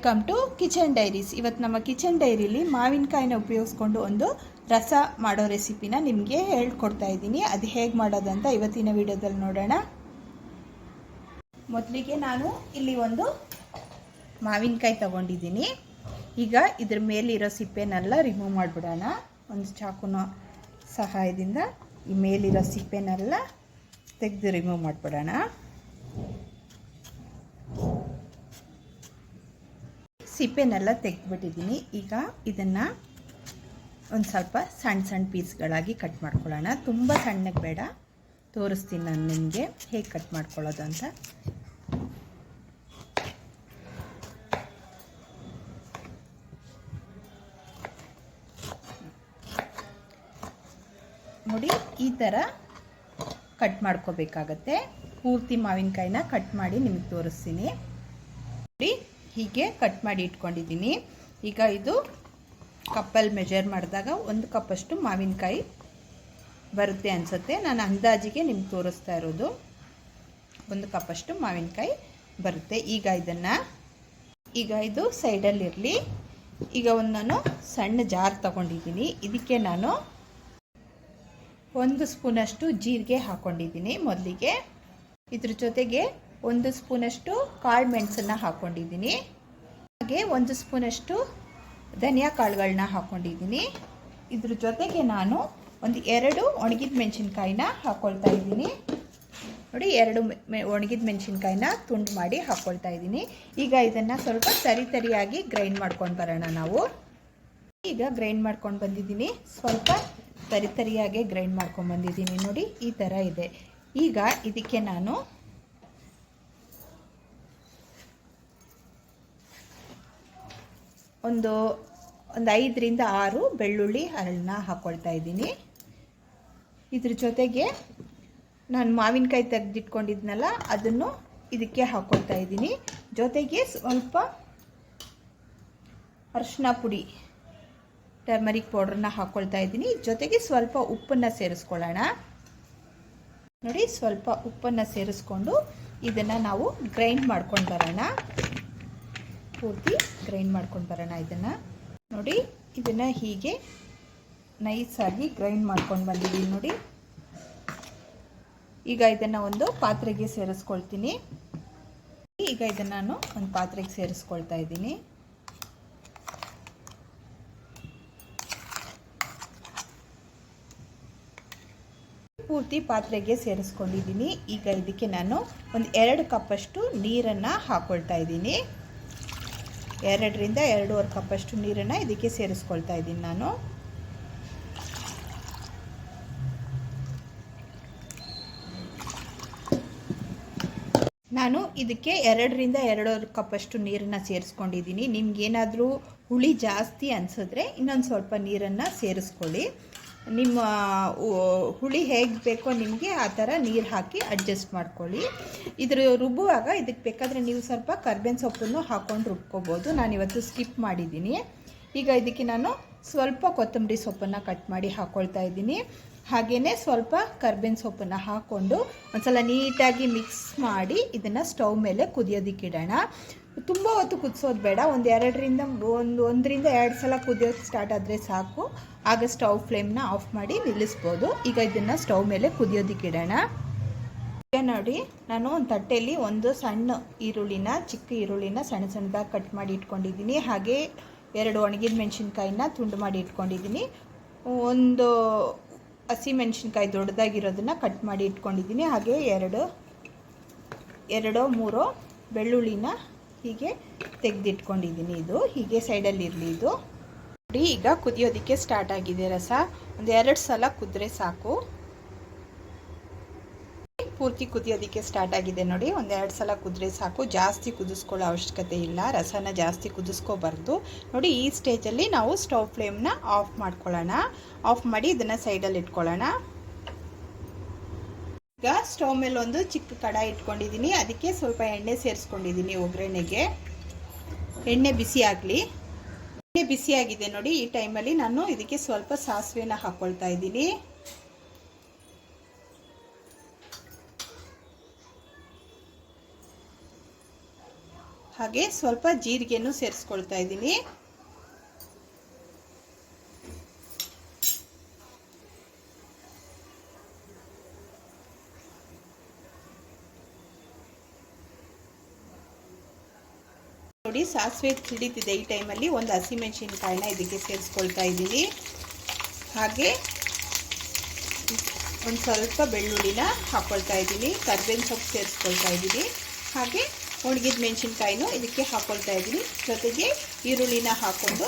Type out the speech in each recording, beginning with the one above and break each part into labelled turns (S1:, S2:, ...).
S1: Welcome to kitchen diaries. ಇವತ್ತು ನಮ್ಮ kitchen ಡೈರಿಲಿ ಮಾವಿನಕಾಯಿನ ಉಪಯೋಗಿಸ್ಕೊಂಡು ಒಂದು ರಸ ಮಾಡೋ ರೆಸಿಪಿನ ನಿಮಗೆ ಹೇಳ್ಕೊಡ್ತಾ ಇದ್ದೀನಿ. ಅದು ಹೇಗೆ ಮಾಡೋದಂತ ಇವತ್ತಿನ ವಿಡಿಯೋದಲ್ಲಿ ನೋಡೋಣ. ಮೊದಲಿಗೆ ನಾನು ಇಲ್ಲಿ ಒಂದು ಮಾವಿನಕಾಯಿ ತಗೊಂಡಿದ್ದೀನಿ. ಈಗ ಇದ್ರ ಮೇಲಿರೋ ಸಿಪ್ಪೆನೆಲ್ಲ ರಿಮೂವ್ ಮಾಡಿಬಿಡೋಣ. ಒಂದು ಚಾಕುನ ಸಹಾಯದಿಂದ ಈ ಮೇಲಿರೋ ಸಿಪ್ಪೆನೆಲ್ಲ ತೆಗೆದು ರಿಮೂವ್ ಮಾಡಿಬಿಡೋಣ. ಸಿಪ್ಪೆನೆಲ್ಲ ತೆಗೆದುಬಿಟ್ಟಿದ್ದೀನಿ. ಈಗ ಇದನ್ನು ಒಂದು ಸ್ವಲ್ಪ ಸಣ್ಣ ಸಣ್ಣ ಪೀಸ್ಗಳಾಗಿ ಕಟ್ ಮಾಡ್ಕೊಳ್ಳೋಣ. ತುಂಬ ಸಣ್ಣಗೆ ಬೇಡ, ತೋರಿಸ್ತೀನಿ ನಾನು ನಿಮಗೆ ಹೇಗೆ ಕಟ್ ಮಾಡ್ಕೊಳ್ಳೋದು ಅಂತ. ನೋಡಿ, ಈ ಥರ ಕಟ್ ಮಾಡ್ಕೋಬೇಕಾಗತ್ತೆ. ಪೂರ್ತಿ ಮಾವಿನಕಾಯಿನ ಕಟ್ ಮಾಡಿ ನಿಮಗೆ ತೋರಿಸ್ತೀನಿ. ನೋಡಿ, ಹೀಗೆ ಕಟ್ ಮಾಡಿ ಇಟ್ಕೊಂಡಿದ್ದೀನಿ. ಈಗ ಇದು ಕಪ್ಪಲ್ಲಿ ಮೆಜರ್ ಮಾಡಿದಾಗ 1 ಕಪ್ಪಷ್ಟು ಮಾವಿನಕಾಯಿ ಬರುತ್ತೆ ಅನಿಸುತ್ತೆ. ನಾನು ಅಂದಾಜಿಗೆ ನಿಮ್ಗೆ ತೋರಿಸ್ತಾ ಇರೋದು 1 ಕಪ್ಪಷ್ಟು ಮಾವಿನಕಾಯಿ ಬರುತ್ತೆ. ಈಗ ಇದು ಸೈಡಲ್ಲಿರಲಿ. ಈಗ ನಾನು ಸಣ್ಣ ಜಾರ್ ತಗೊಂಡಿದ್ದೀನಿ. ಇದಕ್ಕೆ ನಾನು 1 ಸ್ಪೂನಷ್ಟು ಜೀರಿಗೆ ಹಾಕ್ಕೊಂಡಿದ್ದೀನಿ ಮೊದಲಿಗೆ. ಇದ್ರ ಜೊತೆಗೆ 1 ಸ್ಪೂನಷ್ಟು ಕಾಳು ಮೆಣಸನ್ನು ಹಾಕ್ಕೊಂಡಿದ್ದೀನಿ. ಹಾಗೆ 1 ಸ್ಪೂನಷ್ಟು ಧನಿಯಾ ಕಾಳುಗಳನ್ನ ಹಾಕ್ಕೊಂಡಿದ್ದೀನಿ. ಇದ್ರ ಜೊತೆಗೆ ನಾನು 2 ಒಣಗಿದ ಮೆಣಸಿನ್ಕಾಯಿನ ಹಾಕ್ಕೊಳ್ತಾ ಇದ್ದೀನಿ. ನೋಡಿ, 2 ಒಣಗಿದ ಮೆಣಸಿನ್ಕಾಯಿನ ತುಂಡು ಮಾಡಿ ಹಾಕ್ಕೊಳ್ತಾ ಇದ್ದೀನಿ. ಈಗ ಇದನ್ನು ಸ್ವಲ್ಪ ತರಿಯಾಗಿ ಗ್ರೈಂಡ್ ಮಾಡ್ಕೊಂಡು ಬರೋಣ ನಾವು. ಈಗ ಗ್ರೈಂಡ್ ಮಾಡ್ಕೊಂಡು ಬಂದಿದ್ದೀನಿ. ಸ್ವಲ್ಪ ತರಿಯಾಗೆ ಗ್ರೈಂಡ್ ಮಾಡ್ಕೊಂಡು ಬಂದಿದ್ದೀನಿ. ನೋಡಿ, ಈ ಥರ ಇದೆ. ಈಗ ಇದಕ್ಕೆ ನಾನು ಒಂದು 5 ರಿಂದ 6 ಬೆಳ್ಳುಳ್ಳಿ ಹರಳನ್ನ ಹಾಕ್ಕೊಳ್ತಾ ಇದ್ದೀನಿ. ಇದ್ರ ಜೊತೆಗೆ ನಾನು ಮಾವಿನಕಾಯಿ ತೆಗೆದಿಟ್ಕೊಂಡಿದ್ನಲ್ಲ, ಅದನ್ನು ಇದಕ್ಕೆ ಹಾಕ್ಕೊಳ್ತಾ ಇದ್ದೀನಿ. ಜೊತೆಗೆ ಸ್ವಲ್ಪ ಅರಿಶಿನ ಪುಡಿ, ಟರ್ಮರಿಕ್ ಪೌಡ್ರನ್ನ ಹಾಕ್ಕೊಳ್ತಾ ಇದ್ದೀನಿ. ಜೊತೆಗೆ ಸ್ವಲ್ಪ ಉಪ್ಪನ್ನು ಸೇರಿಸ್ಕೊಳ್ಳೋಣ. ನೋಡಿ, ಸ್ವಲ್ಪ ಉಪ್ಪನ್ನು ಸೇರಿಸ್ಕೊಂಡು ಇದನ್ನು ನಾವು ಗ್ರೈಂಡ್ ಮಾಡ್ಕೊಂಡು ಬರೋಣ. ಪೂರ್ತಿ ಗ್ರೈಂಡ್ ಮಾಡ್ಕೊಂಡು ಬರೋಣ ಇದನ್ನು. ನೋಡಿ, ಇದನ್ನು ಹೀಗೆ ನೈಸಾಗಿ ಗ್ರೈಂಡ್ ಮಾಡ್ಕೊಂಡು ಬಂದಿದ್ದೀನಿ. ನೋಡಿ, ಈಗ ಇದನ್ನು ಒಂದು ಪಾತ್ರೆಗೆ ಸೇರಿಸ್ಕೊಳ್ತೀನಿ. ಈಗ ಇದನ್ನು ನಾನು ಒಂದು ಪಾತ್ರೆಗೆ ಸೇರಿಸ್ಕೊಳ್ತಾ ಇದ್ದೀನಿ. ಪೂರ್ತಿ ಪಾತ್ರೆಗೆ ಸೇರಿಸ್ಕೊಂಡಿದ್ದೀನಿ. ಈಗ ಇದಕ್ಕೆ ನಾನು 2 ಕಪ್ಪಷ್ಟು ನೀರನ್ನು ಹಾಕ್ಕೊಳ್ತಾ ಇದ್ದೀನಿ. 2 ರಿಂದ 2.5 ಕಪ್ಪಷ್ಟು ನೀರನ್ನು ಇದಕ್ಕೆ ಸೇರಿಸ್ಕೊಳ್ತಾ ಇದ್ದೀನಿ ನಾನು ಇದಕ್ಕೆ 2 ರಿಂದ 2.5 ಕಪ್ಪಷ್ಟು ನೀರನ್ನು ಸೇರಿಸ್ಕೊಂಡಿದ್ದೀನಿ. ನಿಮ್ಗೇನಾದರೂ ಹುಳಿ ಜಾಸ್ತಿ ಅನಿಸಿದ್ರೆ ಇನ್ನೊಂದು ಸ್ವಲ್ಪ ನೀರನ್ನು ಸೇರಿಸ್ಕೊಳ್ಳಿ. ನಿಮ್ಮ ಹುಳಿ ಹೇಗೆ ಬೇಕೋ ನಿಮಗೆ ಆ ಥರ ನೀರು ಹಾಕಿ ಅಡ್ಜಸ್ಟ್ ಮಾಡ್ಕೊಳ್ಳಿ. ಇದ್ರ ರುಬ್ಬುವಾಗ ಇದಕ್ಕೆ ಬೇಕಾದರೆ ನೀವು ಸ್ವಲ್ಪ ಕರ್ಬೇವಿನ ಸೊಪ್ಪನ್ನು ಹಾಕ್ಕೊಂಡು ರುಬ್ಕೋಬೋದು. ನಾನಿವತ್ತು ಸ್ಕಿಪ್ ಮಾಡಿದ್ದೀನಿ. ಈಗ ಇದಕ್ಕೆ ನಾನು ಸ್ವಲ್ಪ ಕೊತ್ತಂಬರಿ ಸೊಪ್ಪನ್ನು ಕಟ್ ಮಾಡಿ ಹಾಕ್ಕೊಳ್ತಾ ಇದ್ದೀನಿ. ಹಾಗೆಯೇ ಸ್ವಲ್ಪ ಕರ್ಬೇವಿನ ಸೊಪ್ಪನ್ನು ಹಾಕ್ಕೊಂಡು ಒಂದ್ಸಲ ನೀಟಾಗಿ ಮಿಕ್ಸ್ ಮಾಡಿ ಇದನ್ನು ಸ್ಟವ್ ಮೇಲೆ ಕುದಿಯೋದಕ್ಕಿಡೋಣ. ತುಂಬ ಹೊತ್ತು ಕುದಿಸೋದು ಬೇಡ. 1 ರಿಂದ 2 ಸಲ ಕುದಿಯೋಕ್ಕೆ ಸ್ಟಾರ್ಟ್ ಆದರೆ ಸಾಕು. ಆಗ ಸ್ಟವ್ ಫ್ಲೇಮ್ನ ಆಫ್ ಮಾಡಿ ನಿಲ್ಲಿಸ್ಬೋದು. ಈಗ ಇದನ್ನು ಸ್ಟವ್ ಮೇಲೆ ಕುದಿಯೋದಕ್ಕಿಡೋಣ. ಈಗ ನೋಡಿ, ನಾನು ಒಂದು ತಟ್ಟೆಯಲ್ಲಿ ಒಂದು ಸಣ್ಣ ಈರುಳ್ಳಿನ, ಚಿಕ್ಕ ಈರುಳ್ಳಿನ ಸಣ್ಣದಾಗಿ ಕಟ್ ಮಾಡಿ ಇಟ್ಕೊಂಡಿದ್ದೀನಿ. ಹಾಗೆ 2 ಒಣಗಿದ ಮೆಣಸಿನ್ಕಾಯಿನ ತುಂಡು ಮಾಡಿ ಇಟ್ಕೊಂಡಿದ್ದೀನಿ. ಒಂದು ಹಸಿಮೆಣಸಿನ್ಕಾಯಿ ದೊಡ್ಡದಾಗಿರೋದನ್ನು ಕಟ್ ಮಾಡಿ ಇಟ್ಕೊಂಡಿದ್ದೀನಿ. ಹಾಗೆ 2-3 ಬೆಳ್ಳುಳ್ಳಿನ ಹೀಗೆ ತೆಗೆದಿಟ್ಕೊಂಡಿದ್ದೀನಿ. ಇದು ಹೀಗೆ ಸೈಡಲ್ಲಿರಲಿ. ಇದು ನೋಡಿ, ಈಗ ಕುದಿಯೋದಕ್ಕೆ ಸ್ಟಾರ್ಟ್ ಆಗಿದೆ ರಸ. 2 ಸಲ ಕುದ್ರೆ ಸಾಕು. ಪೂರ್ತಿ ಕುದಿಯೋದಕ್ಕೆ ಸ್ಟಾರ್ಟ್ ಆಗಿದೆ. ನೋಡಿ, 2 ಸಲ ಕುದ್ರೆ ಸಾಕು. ಜಾಸ್ತಿ ಕುದಿಸ್ಕೊಳ್ಳೋ ಅವಶ್ಯಕತೆ ಇಲ್ಲ. ರಸನ ಜಾಸ್ತಿ ಕುದಿಸ್ಕೋಬಾರ್ದು. ನೋಡಿ, ಈ ಸ್ಟೇಜಲ್ಲಿ ನಾವು ಸ್ಟವ್ ಫ್ಲೇಮ್ನ ಆಫ್ ಮಾಡ್ಕೊಳ್ಳೋಣ. ಆಫ್ ಮಾಡಿ ಇದನ್ನು ಸೈಡಲ್ಲಿ ಇಟ್ಕೊಳ್ಳೋಣ. ಈಗ ಸ್ಟವ್ ಮೇಲೆ ಒಂದು ಚಿಕ್ಕ ಕಡಾಯಿ ಇಟ್ಕೊಂಡಿದ್ದೀನಿ. ಅದಕ್ಕೆ ಸ್ವಲ್ಪ ಎಣ್ಣೆ ಸೇರಿಸ್ಕೊಂಡಿದ್ದೀನಿ. ಒಗ್ಗರಣೆಗೆ ಎಣ್ಣೆ ಬಿಸಿ ಆಗಲಿ. ಎಣ್ಣೆ ಬಿಸಿಯಾಗಿದೆ ನೋಡಿ. ಈ ಟೈಮಲ್ಲಿ ನಾನು ಇದಕ್ಕೆ ಸ್ವಲ್ಪ ಸಾಸಿವೆನ ಹಾಕ್ಕೊಳ್ತಾ ಇದ್ದೀನಿ. ಹಾಗೆ ಸ್ವಲ್ಪ ಜೀರಿಗೆನೂ ಸೇರಿಸ್ಕೊಳ್ತಾ ಇದ್ದೀನಿ. ನೋಡಿ ಸಾಸಿವೆ ಸಿಡಿತಿದೆ. ಈ ಟೈಮಲ್ಲಿ ಒಂದು ಹಸಿಮೆಣಸಿನಕಾಯಿನ ಇದಕ್ಕೆ ಸೇರಿಸ್ಕೊಳ್ತಾ ಇದ್ದೀನಿ. ಹಾಗೆ ಒಂದು ಸ್ವಲ್ಪ ಬೆಳ್ಳುಳ್ಳಿನ ಹಾಕ್ಕೊಳ್ತಾ ಇದ್ದೀನಿ. ಕರಿಬೇವಿನ ಸೊಪ್ಪು ಸೇರಿಸ್ಕೊಳ್ತಾ ಇದ್ದೀನಿ. ಹಾಗೆ ಒಣಗಿದ ಮೆಣಸಿನ್ಕಾಯಿನೂ ಇದಕ್ಕೆ ಹಾಕ್ಕೊಳ್ತಾ ಇದ್ದೀನಿ. ಜೊತೆಗೆ ಈರುಳ್ಳಿನ ಹಾಕ್ಕೊಂಡು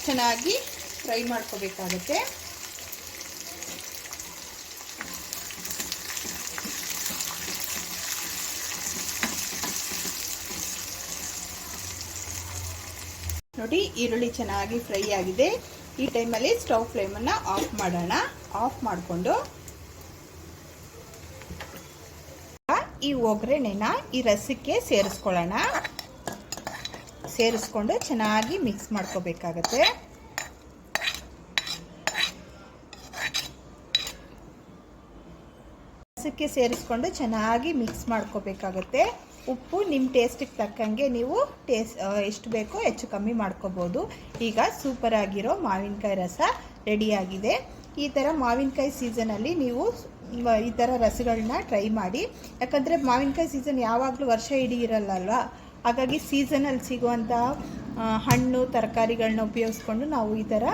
S1: ಚೆನ್ನಾಗಿ ಫ್ರೈ ಮಾಡ್ಕೋಬೇಕಾಗತ್ತೆ. ನೋಡಿ ಈರುಳ್ಳಿ ಚೆನ್ನಾಗಿ ಫ್ರೈ ಆಗಿದೆ. ಈ ಟೈಮಲ್ಲಿ ಸ್ಟವ್ ಫ್ಲೇಮನ್ನು ಆಫ್ ಮಾಡೋಣ. ಆಫ್ ಮಾಡಿಕೊಂಡು ಈ ಒಗ್ಗರಣೆನ ಈ ರಸಕ್ಕೆ ಸೇರಿಸ್ಕೊಳ್ಳೋಣ. ಸೇರಿಸ್ಕೊಂಡು ಚೆನ್ನಾಗಿ ಮಿಕ್ಸ್ ಮಾಡ್ಕೋಬೇಕಾಗತ್ತೆ. ರಸಕ್ಕೆ ಸೇರಿಸ್ಕೊಂಡು ಚೆನ್ನಾಗಿ ಮಿಕ್ಸ್ ಮಾಡ್ಕೋಬೇಕಾಗತ್ತೆ. ಉಪ್ಪು ನಿಮ್ಮ ಟೇಸ್ಟಿಗೆ ತಕ್ಕಂಗೆ ನೀವು ಎಷ್ಟು ಬೇಕೋ ಹೆಚ್ಚು ಕಮ್ಮಿ ಮಾಡ್ಕೋಬೋದು. ಈಗ ಸೂಪರ್ ಆಗಿರೋ ಮಾವಿನಕಾಯಿ ರಸ ರೆಡಿಯಾಗಿದೆ. ಈ ಥರ ಮಾವಿನಕಾಯಿ ಸೀಸನಲ್ಲಿ ನೀವು ಈ ಥರ ರಸಗಳನ್ನ ಟ್ರೈ ಮಾಡಿ. ಯಾಕಂದರೆ ಮಾವಿನಕಾಯಿ ಸೀಸನ್ ಯಾವಾಗಲೂ ವರ್ಷ ಇಡೀ ಇರಲ್ಲ ಅಲ್ವಾ. ಹಾಗಾಗಿ ಸೀಸನಲ್ಲಿ ಸಿಗುವಂಥ ಹಣ್ಣು ತರಕಾರಿಗಳನ್ನ ಉಪಯೋಗಿಸ್ಕೊಂಡು ನಾವು ಈ ಥರ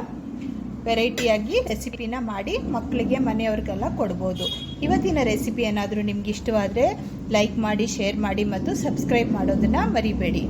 S1: ವೆರೈಟಿಯಾಗಿ ರೆಸಿಪಿನ ಮಾಡಿ ಮಕ್ಕಳಿಗೆ ಮನೆಯವ್ರಿಗೆಲ್ಲ ಕೊಡ್ಬೋದು. ಇವತ್ತಿನ ರೆಸಿಪಿ ಏನಾದರೂ ನಿಮ್ಗೆ ಇಷ್ಟವಾದರೆ ಲೈಕ್ ಮಾಡಿ, ಶೇರ್ ಮಾಡಿ ಮತ್ತು ಸಬ್ಸ್ಕ್ರೈಬ್ ಮಾಡೋದನ್ನು ಮರಿಬೇಡಿ.